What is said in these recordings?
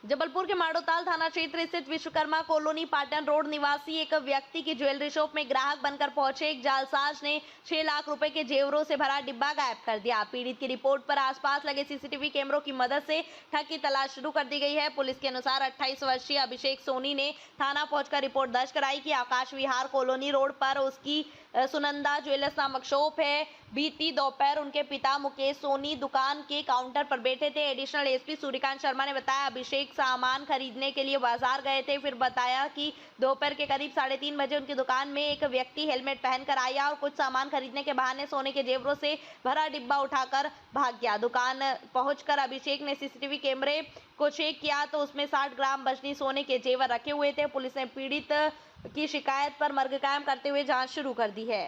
जबलपुर के माड़ोताल थाना क्षेत्र स्थित विश्वकर्मा कॉलोनी पाटन रोड निवासी एक व्यक्ति की ज्वेलरी शॉप में ग्राहक बनकर पहुंचे एक जालसाज ने 6 लाख रुपए के जेवरों से भरा डिब्बा गायब कर दिया। पीड़ित की रिपोर्ट पर आसपास लगे सीसीटीवी कैमरों की मदद से ठग की तलाश शुरू कर दी गई है। पुलिस के अनुसार 28 वर्षीय अभिषेक सोनी ने थाना पहुंचकर रिपोर्ट दर्ज कराई कि आकाश विहार कॉलोनी रोड पर उसकी सुनंदा ज्वेलर्स नामक शॉप है। बीती दोपहर उनके पिता मुकेश सोनी दुकान के काउंटर पर बैठे थे। एडिशनल एसपी सूर्यकांत शर्मा ने बताया अभिषेक सामान खरीदने के लिए बाजार गए थे। फिर बताया कि दोपहर के करीब 3:30 बजे उनकी दुकान में एक व्यक्ति हेलमेट पहनकर आया और कुछ सामान खरीदने के बहाने सोने के जेवरों से भरा डिब्बा उठाकर भाग गया। दुकान पहुंचकर अभिषेक ने सीसीटीवी कैमरे को चेक किया तो उसमें 60 ग्राम वजनी सोने के जेवर रखे हुए थे। पुलिस ने पीड़ित की शिकायत पर मर्ग कायम करते हुए जांच शुरू कर दी है।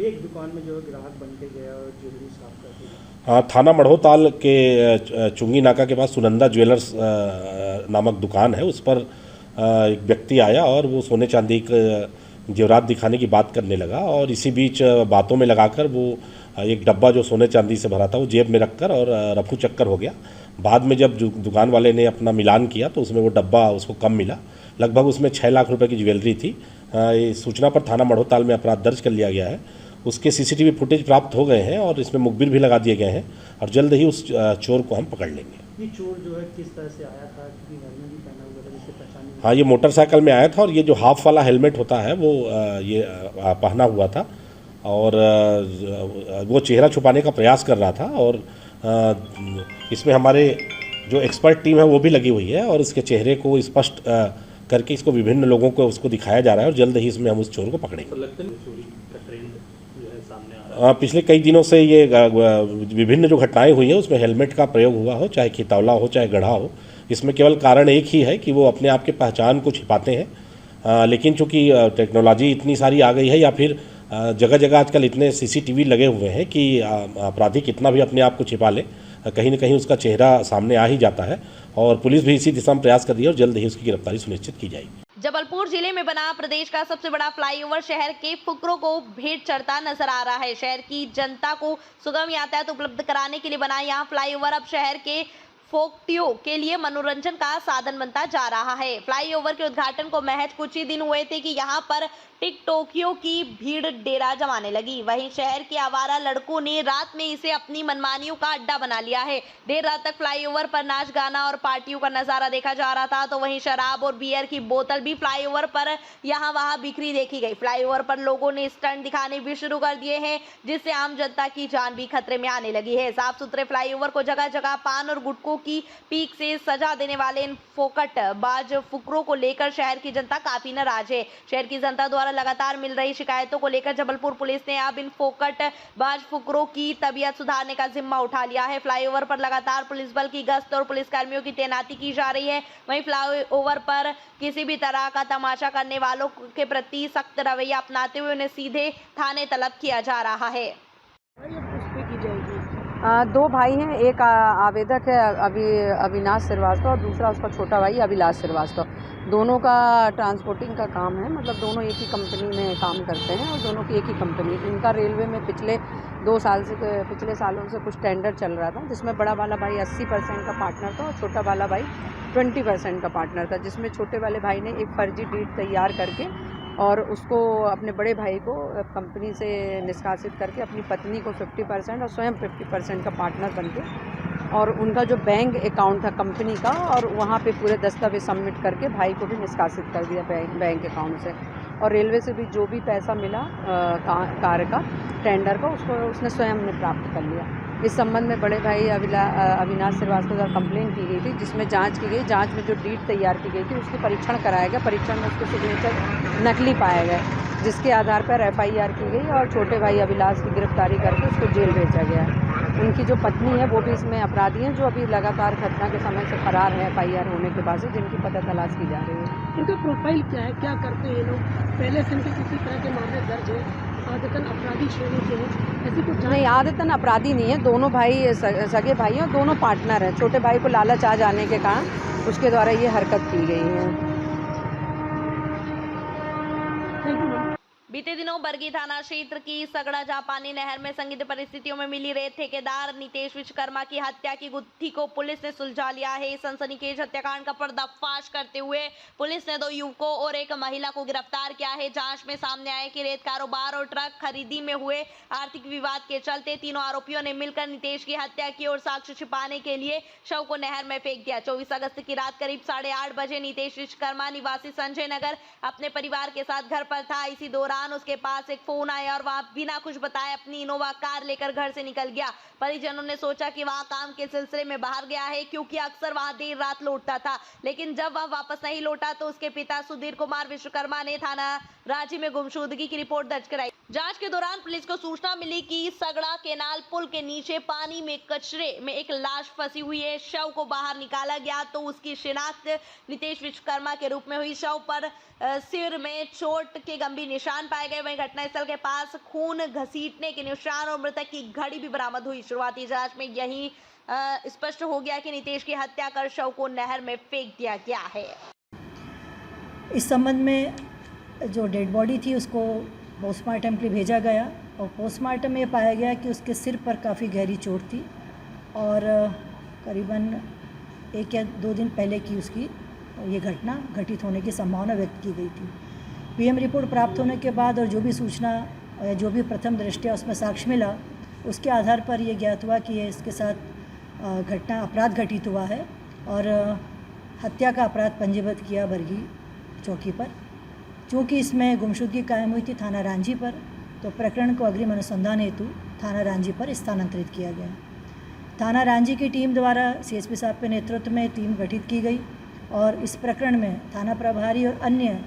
एक दुकान में जो है ग्राहक बन के गया और ज्वेलरी साफ कर दी। हाँ, थाना मढ़ोताल के चुंगी नाका के पास सुनंदा ज्वेलर्स नामक दुकान है। उस पर एक व्यक्ति आया और वो सोने चांदी के जेवरात दिखाने की बात करने लगा और इसी बीच बातों में लगाकर वो एक डब्बा जो सोने चांदी से भरा था वो जेब में रखकर और रफू चक्कर हो गया। बाद में जब दुकान वाले ने अपना मिलान किया तो उसमें वो डब्बा उसको कम मिला। लगभग उसमें 6 लाख रुपए की ज्वेलरी थी। इस सूचना पर थाना मढ़ोताल में अपराध दर्ज कर लिया गया है। उसके सीसीटीवी फुटेज प्राप्त हो गए हैं और इसमें मुखबिर भी लगा दिए गए हैं और जल्द ही उस चोर को हम पकड़ लेंगे। ये चोर जो है किस तरह से आया था, क्योंकि हेलमेट भी पहना हुआ था जिससे पहचान। हाँ, ये मोटरसाइकिल में आया था और ये जो हाफ वाला हेलमेट होता है वो ये पहना हुआ था और वो चेहरा छुपाने का प्रयास कर रहा था और इसमें हमारे जो एक्सपर्ट टीम है वो भी लगी हुई है और इसके चेहरे को स्पष्ट करके इसको विभिन्न लोगों को उसको दिखाया जा रहा है और जल्द ही इसमें हम उस चोर को पकड़ेंगे। पिछले कई दिनों से ये विभिन्न जो घटनाएं हुई हैं उसमें हेलमेट का प्रयोग हुआ हो, चाहे खितौला हो चाहे गढ़ा हो। इसमें केवल कारण एक ही है कि वो अपने आप के पहचान को छिपाते हैं। लेकिन चूंकि टेक्नोलॉजी इतनी सारी आ गई है या फिर जगह जगह आजकल इतने सीसीटीवी लगे हुए हैं कि अपराधी कितना भी अपने आप को छिपा ले, कहीं न कहीं उसका चेहरा सामने आ ही जाता है और पुलिस भी इसी दिशा में प्रयास कर रही है और जल्द ही उसकी गिरफ्तारी सुनिश्चित की जाएगी। जबलपुर जिले में बना प्रदेश का सबसे बड़ा फ्लाईओवर शहर के फुकरों को भेंट चढ़ता नजर आ रहा है। शहर की जनता को सुगम यातायात उपलब्ध कराने के लिए बना यहां फ्लाईओवर अब शहर के फोक्टियों के लिए मनोरंजन का साधन बनता जा रहा है। फ्लाईओवर के उद्घाटन को महज कुछ ही दिन हुए थे कि यहां पर टिकटॉकियों की भीड़ डेरा जमाने लगी। वहीं शहर के आवारा लड़कों ने रात में इसे अपनी मनमानियों का अड्डा बना लिया है। देर रात तक फ्लाईओवर पर नाच गाना और पार्टियों का नजारा देखा जा रहा था तो वहीं शराब और बियर की बोतल भी फ्लाईओवर पर यहां वहां बिखरी देखी गई। फ्लाईओवर पर लोगों ने स्टंट दिखाने भी शुरू कर दिए हैं जिससे आम जनता की जान भी खतरे में आने लगी है। साफ सुथरे फ्लाईओवर को जगह जगह पान और गुटखों की पीक से सजा देने वाले इन फोकटबाज फुकरों को लेकर शहर की जनता काफी नाराज है। शहर की जनता द्वारा लगातार मिल रही शिकायतों को लेकर जबलपुर पुलिस ने अब इन फोकटबाज फुकरों की तबीयत सुधारने का जिम्मा उठा लिया है। फ्लाईओवर पर लगातार पुलिस बल की गश्त और पुलिसकर्मियों की तैनाती की जा रही है। वहीं फ्लाईओवर पर किसी भी तरह का तमाशा करने वालों के प्रति सख्त रवैया अपनाते हुए उन्हें सीधे थाने तलब किया जा रहा है। दो भाई हैं, एक आवेदक है अविनाश श्रीवास्तव और दूसरा उसका छोटा भाई अभिलाष श्रीवास्तव। दोनों का ट्रांसपोर्टिंग का काम है, मतलब दोनों एक ही कंपनी में काम करते हैं और दोनों की एक ही कंपनी। इनका रेलवे में पिछले सालों से कुछ टेंडर चल रहा था जिसमें बड़ा वाला भाई 80% का पार्टनर था और छोटा वाला भाई 20% का पार्टनर था, जिसमें छोटे वाले भाई ने एक फर्जी डीड तैयार करके और उसको अपने बड़े भाई को कंपनी से निष्कासित करके अपनी पत्नी को 50% और स्वयं 50% का पार्टनर बनके और उनका जो बैंक अकाउंट था कंपनी का और वहाँ पे पूरे दस्तावेज सबमिट करके भाई को भी निष्कासित कर दिया बैंक अकाउंट से। और रेलवे से भी जो भी पैसा मिला कार्य का टेंडर का उसको उसने स्वयं ने प्राप्त कर लिया। इस संबंध में बड़े भाई अविनाश श्रीवास्तव द्वारा कंप्लेंट की गई थी जिसमें जांच की गई। जांच में जो डीड तैयार की गई थी उसकी परीक्षण कराया गया। परीक्षण में उसके सिग्नेचर नकली पाए गए जिसके आधार पर FIR की गई और छोटे भाई अभिलाष की गिरफ्तारी करके उसको जेल भेजा गया। उनकी जो पत्नी है वो भी इसमें अपराधी हैं जो अभी लगातार घटना के समय से फरार है FIR होने के बाद से, जिनकी पता तलाश की जा रही है। इनका प्रोफाइल क्या है, क्या करते हैं ये लोग, पहले से इनके किसी तरह के मामले दर्ज है, आदतन अपराधी श्रेणी के हैं, ऐसी कुछ? नहीं, आदतन अपराधी नहीं है। दोनों भाई सगे भाई हैं और दोनों पार्टनर हैं। छोटे भाई को लालच आ जाने के कारण उसके द्वारा ये हरकत की गई है। बीते दिनों बरगी थाना क्षेत्र की सगड़ा जापानी नहर में संदिग्ध परिस्थितियों में मिली रेत ठेकेदार नितेश विश्वकर्मा की हत्या की गुत्थी को पुलिस ने सुलझा लिया है। सनसनीखेज हत्याकांड का पर्दाफाश करते हुए पुलिस ने 2 युवकों और एक महिला को गिरफ्तार किया है। जांच में सामने आया कि रेत कारोबार और ट्रक खरीदी में हुए आर्थिक विवाद के चलते तीनों आरोपियों ने मिलकर नितेश की हत्या की और साक्ष्य छिपाने के लिए शव को नहर में फेंक दिया। 24 अगस्त की रात करीब 8:30 बजे नितेश विश्वकर्मा निवासी संजय नगर अपने परिवार के साथ घर पर था। इसी दौरान उसके पास एक फोन आया और वह बिना कुछ बताए अपनी इनोवा कार लेकर घर से निकल गया। परिजनों ने सोचा कि वह काम के सिलसिले में बाहर गया है, क्योंकि अक्सर वहां देर रात लौटता था। लेकिन जब वह वापस नहीं लौटा तो उसके पिता सुधीर कुमार विश्वकर्मा ने थाना रांची में गुमशुदगी की रिपोर्ट दर्ज कराई। जांच के दौरान पुलिस को सूचना मिली कि सगड़ा केनाल पुल के नीचे पानी में कचरे में एक लाश फंसी हुई है। शव को बाहर निकाला गया तो उसकी शिनाख्त नितेश विश्वकर्मा के रूप में हुई। शव पर सिर में चोट के गंभीर निशान पाए गए। वहीं घटनास्थल के पास खून घसीटने के निशान और मृतक की घड़ी भी बरामद हुई। शुरुआती जांच में यही स्पष्ट हो गया कि नितेश की हत्या कर शव को नहर में फेंक दिया गया है। इस संबंध में जो डेड बॉडी थी उसको पोस्टमार्टम के लिए भेजा गया और पोस्टमार्टम में पाया गया कि उसके सिर पर काफ़ी गहरी चोट थी और करीबन 1 या 2 दिन पहले की उसकी ये घटना घटित होने की संभावना व्यक्त की गई थी। पीएम रिपोर्ट प्राप्त होने के बाद और जो भी सूचना या जो भी प्रथम दृष्टया उसमें साक्ष्य मिला, उसके आधार पर यह ज्ञात हुआ कि ये इसके साथ अपराध घटित हुआ है और हत्या का अपराध पंजीबद्ध किया बरगी चौकी पर। चूँकि इसमें गुमशुदगी कायम हुई थी थाना रांझी पर, तो प्रकरण को अग्रिम अनुसंधान हेतु थाना रांझी पर स्थानांतरित किया गया। थाना रांझी की टीम द्वारा सीएसपी साहब के नेतृत्व में टीम गठित की गई और इस प्रकरण में थाना प्रभारी और अन्य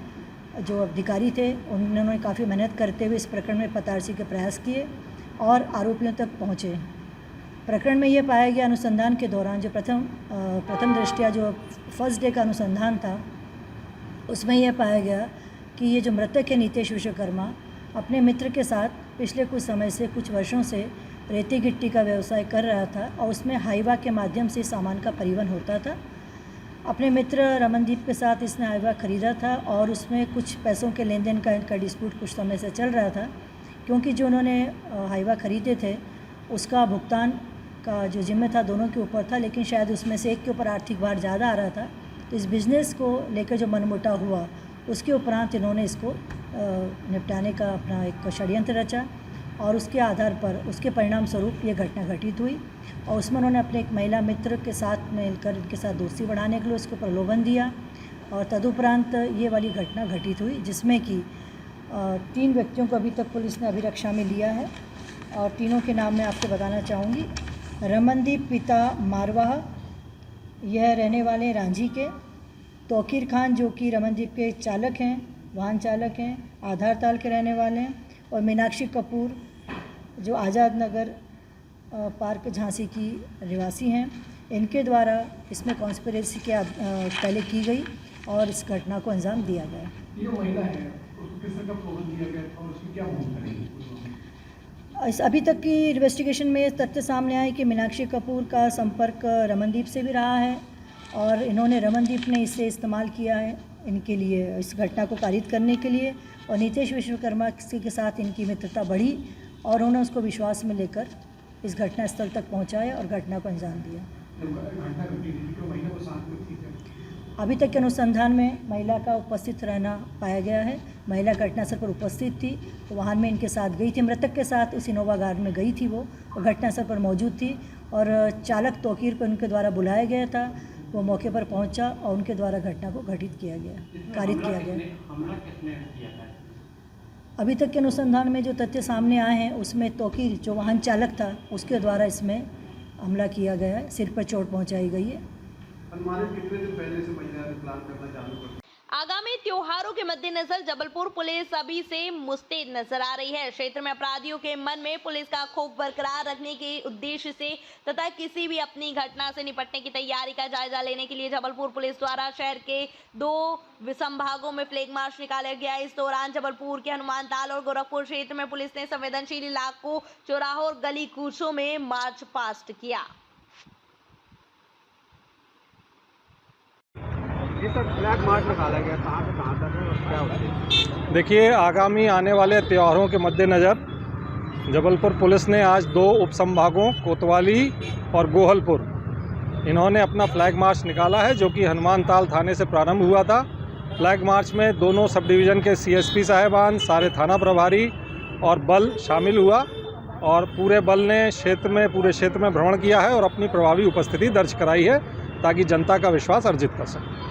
जो अधिकारी थे उन्होंने काफ़ी मेहनत करते हुए इस प्रकरण में पतारसी के प्रयास किए और आरोपियों तक पहुँचे। प्रकरण में ये पाया गया अनुसंधान के दौरान जो प्रथम दृष्टया जो फर्स्ट डे का अनुसंधान था, उसमें यह पाया गया कि ये जो मृतक है नितेश विश्वकर्मा अपने मित्र के साथ पिछले कुछ समय से कुछ वर्षों से रेती गिट्टी का व्यवसाय कर रहा था और उसमें हाईवा के माध्यम से सामान का परिवहन होता था। अपने मित्र रमनदीप के साथ इसने हाईवा खरीदा था और उसमें कुछ पैसों के लेन देन का इनका डिस्प्यूट कुछ समय से चल रहा था, क्योंकि जो उन्होंने हाईवा खरीदे थे उसका भुगतान का जो जिम्मे था दोनों के ऊपर था, लेकिन शायद उसमें से एक के ऊपर आर्थिक भार ज़्यादा आ रहा था। तो इस बिज़नेस को लेकर जो मनमुटाव हुआ उसके उपरांत इन्होंने इसको निपटाने का अपना एक षड्यंत्र रचा और उसके आधार पर उसके परिणाम स्वरूप ये घटना घटित हुई और उसमें उन्होंने अपने एक महिला मित्र के साथ मिलकर इनके साथ दोस्ती बढ़ाने के लिए उसको प्रलोभन दिया और तदुपरांत ये वाली घटना घटित हुई, जिसमें कि 3 व्यक्तियों को अभी तक पुलिस ने अभिरक्षा में लिया है और तीनों के नाम मैं आपको बताना चाहूँगी। रमनदीप पिता मारवाह, यह रहने वाले हैं रांझी के। तौकीर खान जो कि रमनदीप के चालक हैं, वाहन चालक हैं, आधार ताल के रहने वाले हैं। और मीनाक्षी कपूर जो आज़ाद नगर पार्क झांसी की निवासी हैं। इनके द्वारा इसमें कॉन्स्पिरेसी के पहले की गई और इस घटना को अंजाम दिया गया। ये महिला है, उसको किस तरह का प्रलोभन दिया गया और उसकी क्या भूमिका रही? इस अभी तक की इन्वेस्टिगेशन में इस तथ्य सामने आया कि मीनाक्षी कपूर का संपर्क रमनदीप से भी रहा है और इन्होंने रमनदीप ने इसे इस्तेमाल किया है इनके लिए, इस घटना को कारित करने के लिए। और नितेश विश्वकर्मा के साथ इनकी मित्रता बढ़ी और उन्होंने उसको विश्वास में लेकर इस घटना स्थल तक पहुंचाया और घटना को अंजाम दिया। घटना घटी तो महिला को साथ में थी क्या? अभी तक के अनुसंधान में महिला का उपस्थित रहना पाया गया है। महिला घटनास्थल पर उपस्थित थी, तो वाहन में इनके साथ गई थी, मृतक के साथ इस इनोवा कार में गई थी वो घटनास्थल पर मौजूद थी और चालक तौकीर को उनके द्वारा बुलाया गया था। वो मौके पर पहुंचा और उनके द्वारा घटना को घटित किया गया, कारित किया गया। हमला किसने किया था? अभी तक के अनुसंधान में जो तथ्य सामने आए हैं उसमें तौकीर जो वाहन चालक था उसके द्वारा इसमें हमला किया गया है, सिर पर चोट पहुंचाई गई है। अनुमानित कितने दिन पहले से महिला ने प्लान करना चालू कर? आगामी त्योहारों के मद्देनजर जबलपुर पुलिस अभी से मुस्तैद नजर आ रही है। क्षेत्र में अपराधियों के मन में पुलिस का खौफ बरकरार रखने के उद्देश्य से तथा किसी भी अपनी घटना से निपटने की तैयारी का जायजा लेने के लिए जबलपुर पुलिस द्वारा शहर के 2 संभागों में फ्लैग मार्च निकाला गया। इस दौरान जबलपुर के हनुमान ताल और गोरखपुर क्षेत्र में पुलिस ने संवेदनशील इलाकों, चौराहों और गली कूचों में मार्च पास्ट किया। ये सर फ्लैग मार्च निकाला गया, कहाँ से कहाँ तक है और क्या उद्देश्य? देखिए, आगामी आने वाले त्योहारों के मद्देनज़र जबलपुर पुलिस ने आज 2 उपसंभागों कोतवाली और गोहलपुर इन्होंने अपना फ्लैग मार्च निकाला है, जो कि हनुमान ताल थाने से प्रारंभ हुआ था। फ्लैग मार्च में दोनों सब डिवीज़न के CSP साहिबान, सारे थाना प्रभारी और बल शामिल हुआ और पूरे बल ने पूरे क्षेत्र में भ्रमण किया है और अपनी प्रभावी उपस्थिति दर्ज कराई है ताकि जनता का विश्वास अर्जित कर सके।